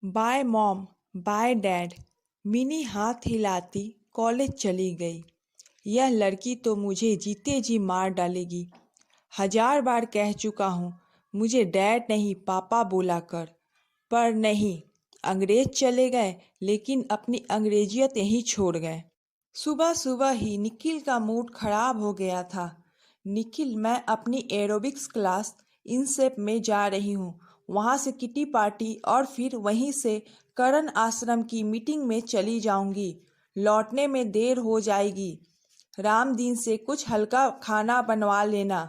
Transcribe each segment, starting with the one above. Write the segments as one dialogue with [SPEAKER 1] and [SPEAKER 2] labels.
[SPEAKER 1] Bye mom, bye dad. Mini हाथ हिलाती college चली गई। यह लड़की तो मुझे जीते जी मार डालेगी। 1000 बार कह चुका हूँ मुझे डैड नहीं पापा बोला कर। पर नहीं, अंग्रेज चले गए लेकिन अपनी अंग्रेजियत यहीं छोड़ गए। सुबह सुबह ही निखिल का मूड खराब हो गया था। निखिल, मैं अपनी एरोबिक्स क्लास इनसेप में जा रही हूँ। वहाँ से किटी पार्टी और फिर वहीं से करण आश्रम की मीटिंग में चली जाऊंगी। लौटने में देर हो जाएगी। राम दिन से कुछ हल्का खाना बनवा लेना।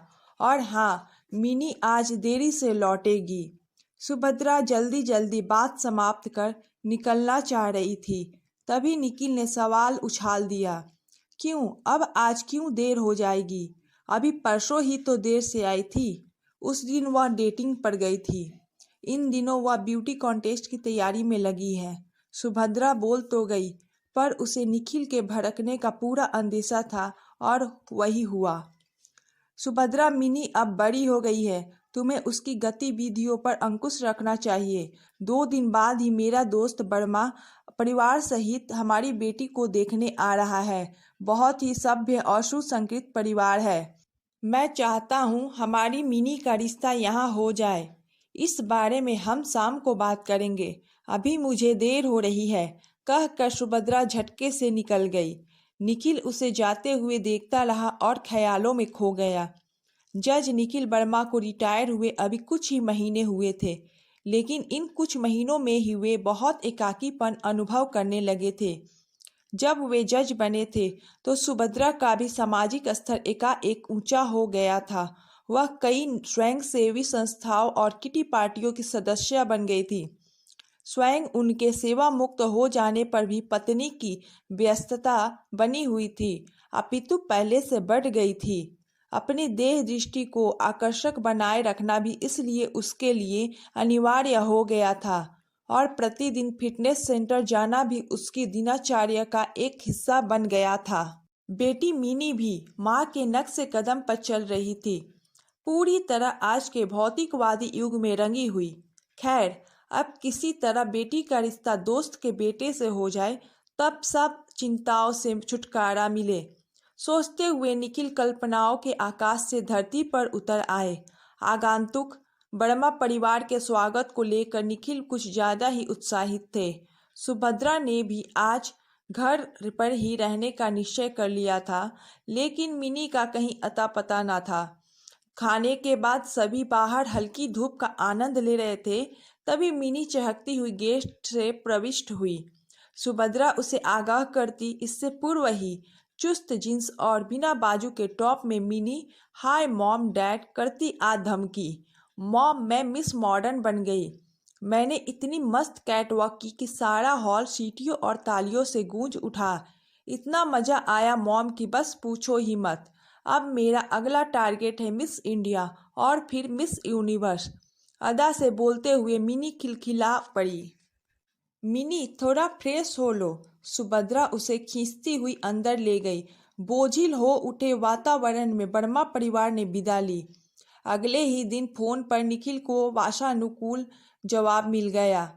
[SPEAKER 1] और हाँ, मिनी आज देरी से लौटेगी। सुभद्रा जल्दी जल्दी बात समाप्त कर निकलना चाह रही थी, तभी निखिल ने सवाल उछाल दिया। क्यों? अब आज क्यों देर हो जाएगी? अभी परसों ही तो देर से आई थी। उस दिन वह डेटिंग पर गई थी। इन दिनों वह ब्यूटी कॉन्टेस्ट की तैयारी में लगी है। सुभद्रा बोल तो गई, पर उसे निखिल के भड़कने का पूरा अंदेशा था और वही हुआ। सुभद्रा, मिनी अब बड़ी हो गई है। तुम्हें उसकी गतिविधियों पर अंकुश रखना चाहिए। 2 दिन बाद ही मेरा दोस्त वर्मा परिवार सहित हमारी बेटी को देखने आ रहा है। बहुत ही सभ्य और सुसंस्कृत परिवार है। मैं चाहता हूँ हमारी मिनी का रिश्ता यहाँ हो जाए। इस बारे में हम शाम को बात करेंगे। अभी मुझे देर हो रही है, कहकर सुभद्रा झटके से निकल गई। निखिल उसे जाते हुए देखता रहा और ख्यालों में खो गया। जज निखिल वर्मा को रिटायर हुए अभी कुछ ही महीने हुए थे, लेकिन इन कुछ महीनों में ही वे बहुत एकाकीपन अनुभव करने लगे थे। जब वे जज बने थे तो सुभद्रा का भी सामाजिक स्तर एकाएक ऊंचा हो गया था। वह कई स्वयंसेवी संस्थाओं और किटी पार्टियों की सदस्य बन गई थी। स्वयं उनके सेवा मुक्त हो जाने पर भी पत्नी की व्यस्तता बनी हुई थी, अपितु पहले से बढ़ गई थी। अपनी देह दृष्टि को आकर्षक बनाए रखना भी इसलिए उसके लिए अनिवार्य हो गया था और प्रतिदिन फिटनेस सेंटर जाना भी उसकी दिनचर्या का एक हिस्सा बन गया था। बेटी मिनी भी माँ के नक्श कदम पर चल रही थी, पूरी तरह आज के भौतिकवादी युग में रंगी हुई। खैर, अब किसी तरह बेटी का रिश्ता दोस्त के बेटे से हो जाए, तब सब चिंताओं से छुटकारा मिले। सोचते हुए निखिल कल्पनाओं के आकाश से धरती पर उतर आए। आगंतुक वर्मा परिवार के स्वागत को लेकर निखिल कुछ ज्यादा ही उत्साहित थे। सुभद्रा ने भी आज घर पर ही रहने का निश्चय कर लिया था, लेकिन मिनी का कहीं अता पता न था। खाने के बाद सभी बाहर हल्की धूप का आनंद ले रहे थे, तभी मिनी चहकती हुई गेट से प्रविष्ट हुई। सुभद्रा उसे आगाह करती इससे पूर्व ही चुस्त जींस और बिना बाजू के टॉप में मिनी हाय मॉम डैड करती आ धमकी। मॉम, मैं मिस मॉडर्न बन गई। मैंने इतनी मस्त कैटवॉक की कि सारा हॉल सीटियों और तालियों से गूंज उठा। इतना मजा आया मॉम कि बस पूछो ही मत। अब मेरा अगला टारगेट है मिस इंडिया और फिर मिस यूनिवर्स। अदा से बोलते हुए मिनी खिलखिला पड़ी। मिनी, थोड़ा फ्रेश हो लो। सुभद्रा उसे खींचती हुई अंदर ले गई। बोझिल हो उठे वातावरण में वर्मा परिवार ने विदा ली। अगले ही दिन फोन पर निखिल को आशानुकूल जवाब मिल गया।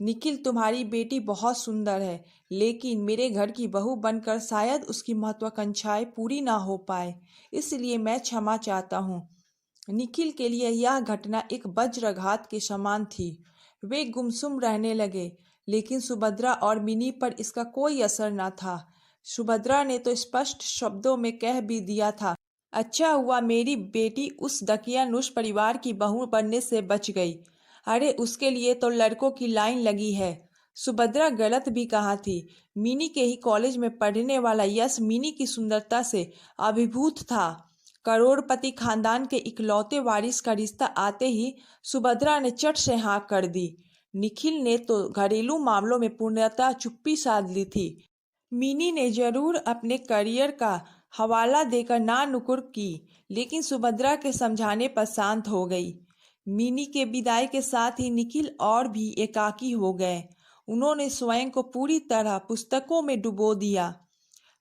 [SPEAKER 1] निखिल, तुम्हारी बेटी बहुत सुंदर है, लेकिन मेरे घर की बहू बनकर शायद उसकी महत्वाकांक्षाएं पूरी ना हो पाए, इसलिए मैं क्षमा चाहता हूँ। निखिल के लिए यह घटना एक वज्रघात के समान थी। वे गुमसुम रहने लगे, लेकिन सुभद्रा और मिनी पर इसका कोई असर न था। सुभद्रा ने तो स्पष्ट शब्दों में कह भी दिया था, अच्छा हुआ मेरी बेटी उस दकियानुस परिवार की बहू बनने से बच गई। अरे, उसके लिए तो लड़कों की लाइन लगी है। सुभद्रा गलत भी कहाँ थी। मिनी के ही कॉलेज में पढ़ने वाला यश मिनी की सुंदरता से अभिभूत था। करोड़पति खानदान के इकलौते वारिस का रिश्ता आते ही सुभद्रा ने चट से हाँ कर दी। निखिल ने तो घरेलू मामलों में पूर्णतः चुप्पी साध ली थी। मिनी ने जरूर अपने करियर का हवाला देकर ना नुकुर की, लेकिन सुभद्रा के समझाने पर शांत हो गई। मिनी के विदाई के साथ ही निखिल और भी एकाकी हो गए। उन्होंने स्वयं को पूरी तरह पुस्तकों में डुबो दिया।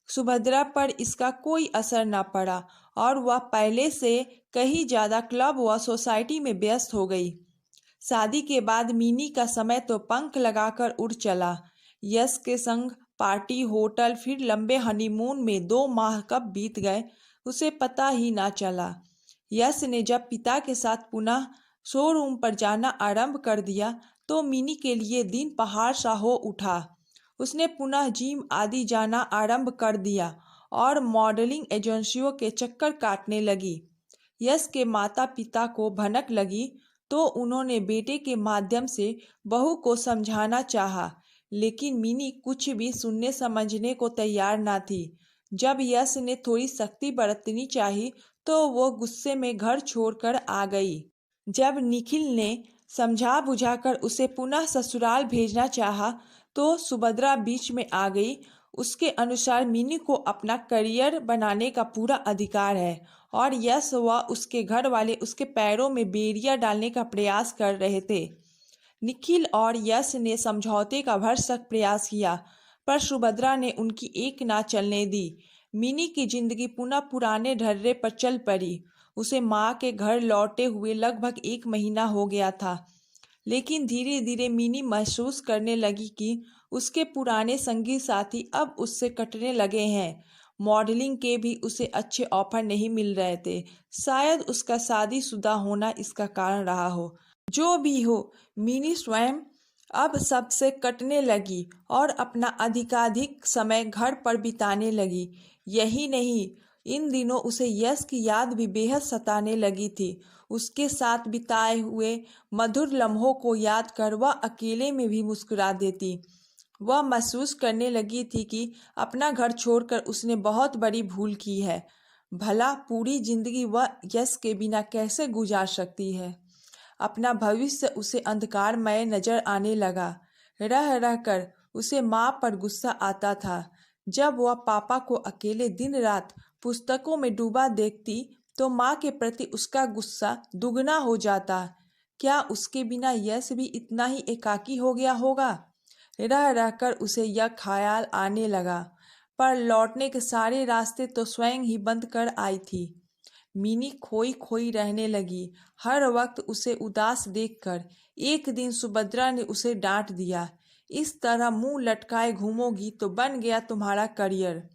[SPEAKER 1] सुभद्रा पर इसका कोई असर न पड़ा और वह पहले से कहीं ज्यादा क्लब व सोसाइटी में व्यस्त हो गई। शादी के बाद मिनी का समय तो पंख लगाकर उड़ चला। यश के संग पार्टी, होटल, फिर लंबे हनीमून में 2 माह कब बीत गए उसे पता ही ना चला। यश ने जब पिता के साथ पुनः शोरूम पर जाना आरंभ कर दिया तो मिनी के लिए दिन पहाड़ सा हो उठा। उसने पुनः जिम आदि जाना आरंभ कर दिया और मॉडलिंग एजेंसियों के चक्कर काटने लगी। यश के माता पिता को भनक लगी तो उन्होंने बेटे के माध्यम से बहू को समझाना चाहा, लेकिन मिनी कुछ भी सुनने समझने को तैयार ना थी। जब यश ने थोड़ी सख्ती बरतनी चाही तो वो गुस्से में घर छोड़कर आ गई। जब निखिल ने समझा बुझाकर उसे पुनः ससुराल भेजना चाहा तो सुभद्रा बीच में आ गई। उसके अनुसार मिनी को अपना करियर बनाने का पूरा अधिकार है और यश व उसके घर वाले उसके पैरों में बेड़ियां डालने का प्रयास कर रहे थे। निखिल और यश ने समझौते का भरसक प्रयास किया पर सुभद्रा ने उनकी एक ना चलने दी। मिनी की जिंदगी पुनः पुराने ढर्रे पर चल पड़ी। उसे माँ के घर लौटे हुए लगभग 1 महीना हो गया था, लेकिन धीरे धीरे मिनी महसूस करने लगी कि उसके पुराने संगी साथी अब उससे कटने लगे हैं। मॉडलिंग के भी उसे अच्छे ऑफर नहीं मिल रहे थे। शायद उसका शादीशुदा होना इसका कारण रहा हो। जो भी हो, मिनी स्वयं अब सबसे कटने लगी और अपना अधिकाधिक समय घर पर बिताने लगी। यही नहीं, इन दिनों उसे यश की याद भी बेहद सताने लगी थी। उसके साथ बिताए हुए मधुर लम्हों को याद कर वह अकेले में भी मुस्कुरा देती। वह महसूस करने लगी थी कि अपना घर छोड़कर उसने बहुत बड़ी भूल की है। भला पूरी जिंदगी वह यश के बिना कैसे गुजार सकती है। अपना भविष्य उसे अंधकारमय नजर आने लगा। रह रह कर उसे माँ पर गुस्सा आता था। जब वह पापा को अकेले दिन रात पुस्तकों में डूबा देखती तो माँ के प्रति उसका गुस्सा दुगना हो जाता। क्या उसके बिना यश भी इतना ही एकाकी हो गया होगा। रह रहकर उसे यह ख्याल आने लगा, पर लौटने के सारे रास्ते तो स्वयं ही बंद कर आई थी। मिनी खोई खोई रहने लगी, हर वक्त उसे उदास देखकर। एक दिन सुभद्रा ने उसे डांट दिया, इस तरह मुंह लटकाए घूमोगी तो बन गया तुम्हारा करियर।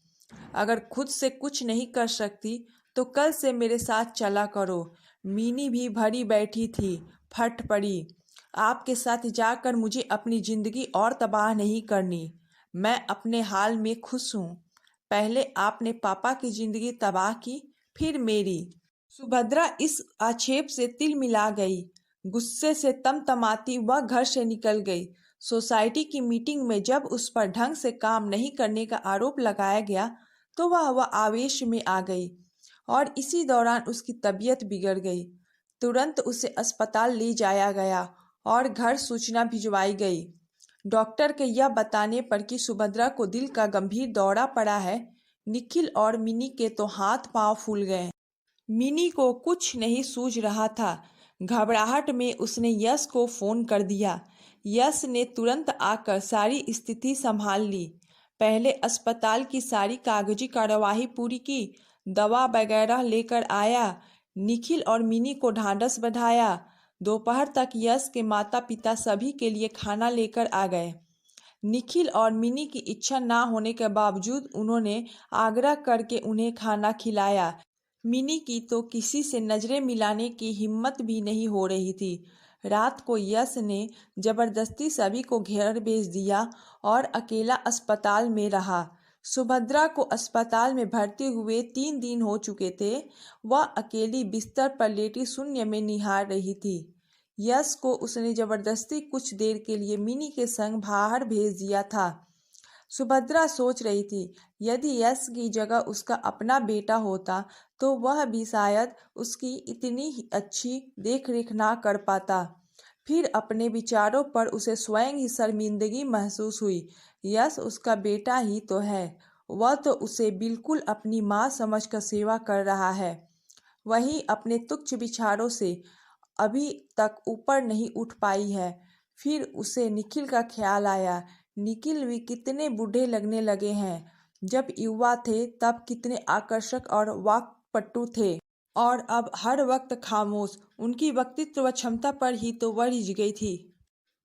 [SPEAKER 1] अगर खुद से कुछ नहीं कर सकती तो कल से मेरे साथ चला करो। मिनी भी भरी बैठी थी, फट पड़ी, आपके साथ जाकर मुझे अपनी जिंदगी और तबाह नहीं करनी। मैं अपने हाल में खुश हूँ। पहले आपने पापा की जिंदगी तबाह की, फिर मेरी। सुभद्रा इस आक्षेप से तिल मिला गई। गुस्से से तमतमाती वह घर से निकल गई। सोसाइटी की मीटिंग में जब उस पर ढंग से काम नहीं करने का आरोप लगाया गया तो वह आवेश में आ गई और इसी दौरान उसकी तबीयत बिगड़ गई। तुरंत उसे अस्पताल ले जाया गया और घर सूचना भिजवाई गई। डॉक्टर के यह बताने पर कि सुभद्रा को दिल का गंभीर दौरा पड़ा है, निखिल और मिनी के तो हाथ पांव फूल गए। मिनी को कुछ नहीं सूझ रहा था। घबराहट में उसने यश को फोन कर दिया। यश ने तुरंत आकर सारी स्थिति संभाल ली। पहले अस्पताल की सारी कागजी कार्यवाही पूरी की, दवा वगैरह लेकर आया। निखिल और मिनी को ढांढस बंधाया। दोपहर तक यश के माता पिता सभी के लिए खाना लेकर आ गए। निखिल और मिनी की इच्छा ना होने के बावजूद उन्होंने आग्रह करके उन्हें खाना खिलाया। मिनी की तो किसी से नजरें मिलाने की हिम्मत भी नहीं हो रही थी। रात को यश ने जबरदस्ती सभी को घर भेज दिया और अकेला अस्पताल में रहा। सुभद्रा को अस्पताल में भर्ती हुए 3 दिन हो चुके थे। वह अकेली बिस्तर पर लेटी शून्य में निहार रही थी। यश को उसने जबरदस्ती कुछ देर के लिए मिनी के संग बाहर भेज दिया था। सुभद्रा सोच रही थी, यदि यश की जगह उसका अपना बेटा होता तो वह भी शायद उसकी इतनी अच्छी देखरेख ना कर पाता। फिर अपने विचारों पर उसे स्वयं ही शर्मिंदगी महसूस हुई। यश उसका बेटा ही तो है, वह तो उसे बिल्कुल अपनी माँ समझकर सेवा कर रहा है। वही अपने तुच्छ विचारों से अभी तक ऊपर नहीं उठ पाई है। फिर उसे निखिल का ख्याल आया। निखिल भी कितने बूढ़े लगने लगे हैं। जब युवा थे तब कितने आकर्षक और वाक्पटु थे। और अब हर वक्त खामोश। उनकी व्यक्तित्व व क्षमता पर ही तो वह रिझ गई थी।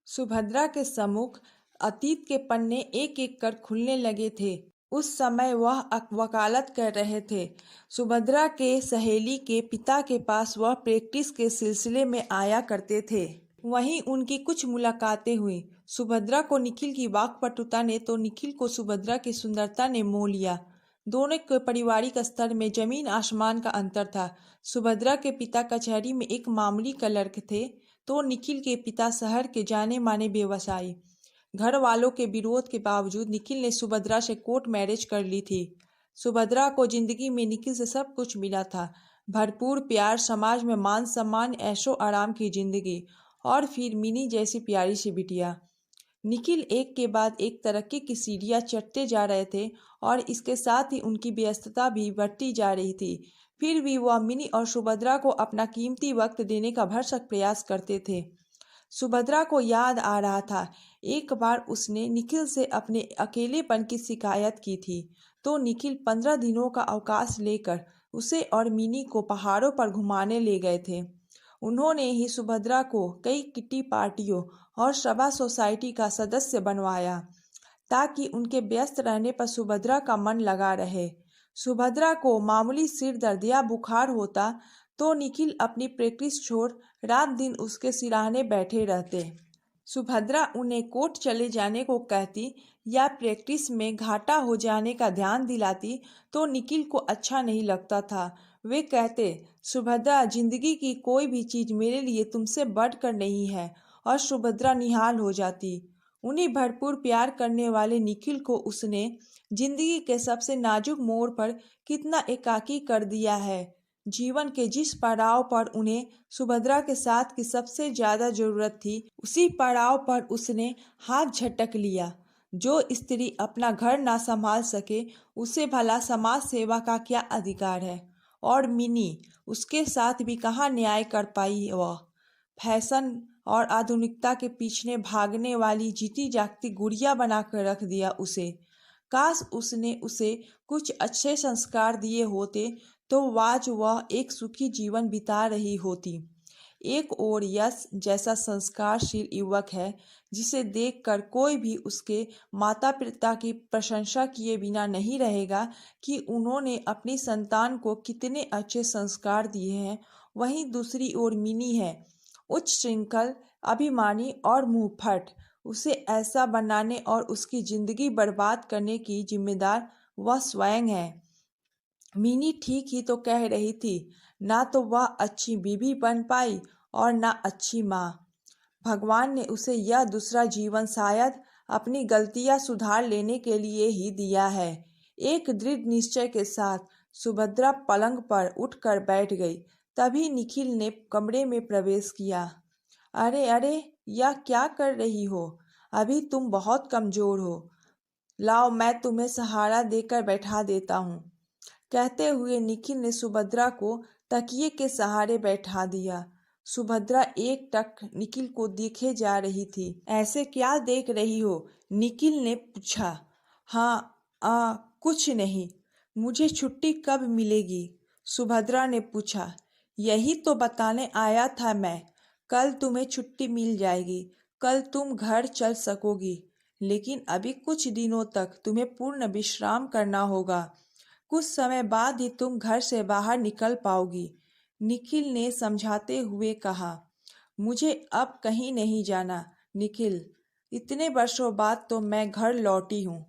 [SPEAKER 1] सुभद्रा के सम्मुख अतीत के पन्ने एक एक कर खुलने लगे थे। उस समय वह वकालत कर रहे थे। सुभद्रा के सहेली के पिता के पास वह प्रैक्टिस के सिलसिले में आया करते थे। वहीं उनकी कुछ मुलाकातें हुई। सुभद्रा को निखिल की वाक्पटुता ने तो निखिल को सुभद्रा की सुंदरता ने मोह लिया। दोनों के पारिवारिक स्तर में जमीन आसमान का अंतर था। सुभद्रा के पिता कचहरी में एक मामूली क्लर्क थे, तो निखिल के पिता शहर के जाने माने व्यवसायी। घर वालों के विरोध के बावजूद निखिल ने सुभद्रा से कोर्ट मैरिज कर ली थी। सुभद्रा को जिंदगी में निखिल से सब कुछ मिला था। भरपूर प्यार, समाज में मान सम्मान, ऐशो आराम की जिंदगी, और फिर मिनी जैसी प्यारी सी बिटिया। निखिल एक के बाद एक तरक्की की सीढ़ियां चढ़ते जा रहे थे और इसके साथ ही उनकी व्यस्तता भी बढ़ती जा रही थी। फिर भी वह मिनी और सुभद्रा को अपना कीमती वक्त देने का भरसक प्रयास करते थे। सुभद्रा को याद आ रहा था, एक बार उसने निखिल से अपने अकेलेपन की शिकायत की थी, तो निखिल 15 दिनों का अवकाश लेकर उसे और मिनी को पहाड़ों पर घुमाने ले गए थे। उन्होंने ही सुभद्रा को कई किटी पार्टियों और सभा सोसाइटी का सदस्य बनवाया, ताकि उनके व्यस्त रहने पर सुभद्रा का मन लगा रहे। सुभद्रा को मामूली सिर दर्द या बुखार होता तो निखिल अपनी प्रैक्टिस छोड़ रात दिन उसके सिराहने बैठे रहते। सुभद्रा उन्हें कोर्ट चले जाने को कहती या प्रैक्टिस में घाटा हो जाने का ध्यान दिलाती तो निखिल को अच्छा नहीं लगता था। वे कहते, सुभद्रा, जिंदगी की कोई भी चीज मेरे लिए तुमसे बढ़कर नहीं है। और सुभद्रा निहाल हो जाती। उन्हें भरपूर प्यार करने वाले निखिल को उसने जिंदगी के सबसे नाजुक मोड़ पर कितना एकाकी कर दिया है। जीवन के जिस पड़ाव पर उन्हें सुभद्रा के साथ की सबसे ज्यादा जरूरत थी, उसी पड़ाव पर उसने हाथ झटक लिया। जो स्त्री अपना घर ना संभाल सके, उसे भला समाज सेवा का क्या अधिकार है। और मिनी, उसके साथ भी कहाँ न्याय कर पाई वह। फैशन और आधुनिकता के पीछे भागने वाली जीती जागती गुड़िया बनाकर रख दिया उसे। काश उसने उसे कुछ अच्छे संस्कार दिए होते तो आज वह एक सुखी जीवन बिता रही होती। एक और यश जैसा संस्कारशील युवक है, जिसे देखकर कोई भी उसके माता पिता की प्रशंसा किए बिना नहीं रहेगा कि उन्होंने अपनी संतान को कितने अच्छे संस्कार दिए हैं। वहीं दूसरी ओर मिनी है, उच्च श्रृंखल, अभिमानी और मुंहफट। उसे ऐसा बनाने और उसकी जिंदगी बर्बाद करने की जिम्मेदार वह स्वयं है। मिनी ठीक ही तो कह रही थी, ना तो वह अच्छी बीवी बन पाई और ना अच्छी माँ। भगवान ने उसे यह दूसरा जीवन शायद अपनी गलतियां सुधार लेने के लिए ही दिया है। एक दृढ़ निश्चय के साथ सुभद्रा पलंग पर उठकर बैठ गई। तभी निखिल ने कमरे में प्रवेश किया। अरे अरे, यह क्या कर रही हो? अभी तुम बहुत कमजोर हो। लाओ, मैं तुम्हें सहारा देकर बैठा देता हूँ। कहते हुए निखिल ने सुभद्रा को तकिए के सहारे बैठा दिया। सुभद्रा एक टक निखिल को देखे जा रही थी। ऐसे क्या देख रही हो? निखिल ने पूछा। हाँ, कुछ नहीं। मुझे छुट्टी कब मिलेगी? सुभद्रा ने पूछा। यही तो बताने आया था मैं। कल तुम्हें छुट्टी मिल जाएगी। कल तुम घर चल सकोगी। लेकिन अभी कुछ दिनों तक तुम्हें पूर्ण विश्राम करना होगा। कुछ समय बाद ही तुम घर से बाहर निकल पाओगी। निखिल ने समझाते हुए कहा। मुझे अब कहीं नहीं जाना निखिल। इतने वर्षों बाद तो मैं घर लौटी हूँ।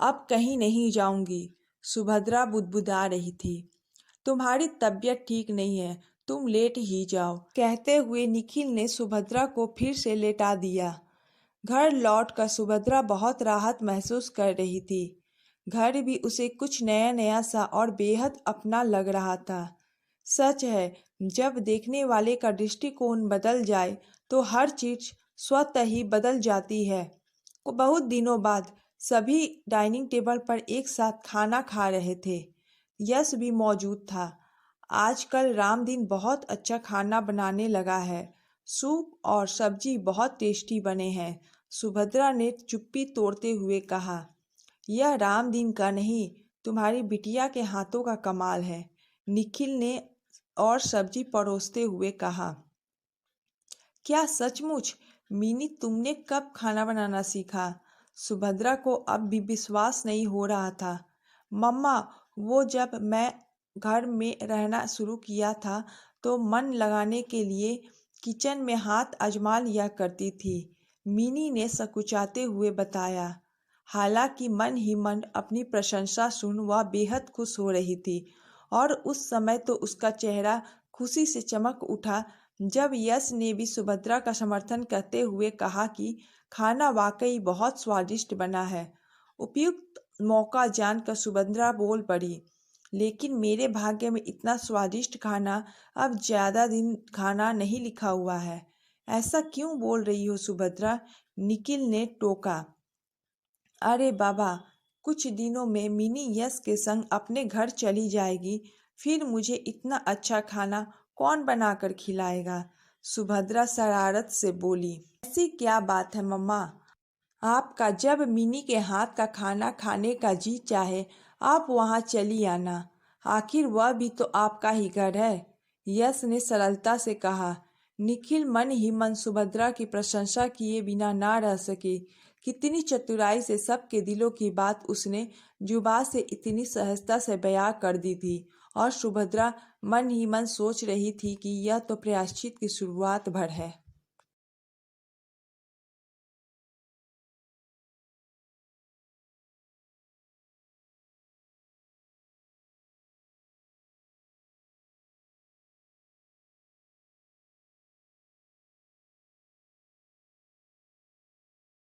[SPEAKER 1] अब कहीं नहीं जाऊंगी। सुभद्रा बुदबुदा रही थी। तुम्हारी तबीयत ठीक नहीं है, तुम लेट ही जाओ। कहते हुए निखिल ने सुभद्रा को फिर से लेटा दिया। घर लौटकर सुभद्रा बहुत राहत महसूस कर रही थी। घर भी उसे कुछ नया नया सा और बेहद अपना लग रहा था। सच है, जब देखने वाले का दृष्टिकोण बदल जाए तो हर चीज स्वतः ही बदल जाती है। बहुत दिनों बाद सभी डाइनिंग टेबल पर एक साथ खाना खा रहे थे। यश भी मौजूद था। आजकल रामदीन बहुत अच्छा खाना बनाने लगा है। सूप और सब्जी बहुत टेस्टी बने हैं। सुभद्रा ने चुप्पी तोड़ते हुए कहा। यह रामदीन का नहीं, तुम्हारी बिटिया के हाथों का कमाल है। निखिल ने और सब्जी परोसते हुए कहा, क्या सचमुच? मिनी, तुमने कब खाना बनाना सीखा? सुभद्रा को अब भी विश्वास नहीं हो रहा था। मम्मा, वो जब मैं घर में रहना शुरू किया था तो मन लगाने के लिए किचन में हाथ आजमा लिया करती थी, मिनी ने सकुचाते हुए बताया। हालांकि मन ही मन अपनी प्रशंसा सुन वह बेहद खुश हो रही थी और उस समय तो उसका चेहरा खुशी से चमक उठा जब यश ने भी सुभद्रा का समर्थन करते हुए कहा कि खाना वाकई बहुत स्वादिष्ट बना है। उपयुक्त मौका जानकर सुभद्रा बोल पड़ी, लेकिन मेरे भाग्य में इतना स्वादिष्ट खाना अब ज़्यादा दिन खाना नहीं लिखा हुआ है। ऐसा क्यों बोल रही हो सुभद्रा? निखिल ने टोका। अरे बाबा, कुछ दिनों में मिनी यश के संग अपने घर चली जाएगी, फिर मुझे इतना अच्छा खाना कौन बनाकर खिलाएगा? सुभद्रा शरारत से बोली। ऐसी क्या बात है मम्मा? आपका जब मिनी के हाथ का खाना खाने का जी चाहे आप वहाँ चली आना, आखिर वह भी तो आपका ही घर है, यश ने सरलता से कहा। निखिल मन ही मन सुभद्रा की प्रशंसा किए बिना ना रह सके। कितनी चतुराई से सबके दिलों की बात उसने जुबान से इतनी सहजता से बयां कर दी थी और सुभद्रा मन ही मन सोच रही थी कि यह तो प्रायश्चित की शुरुआत भर है।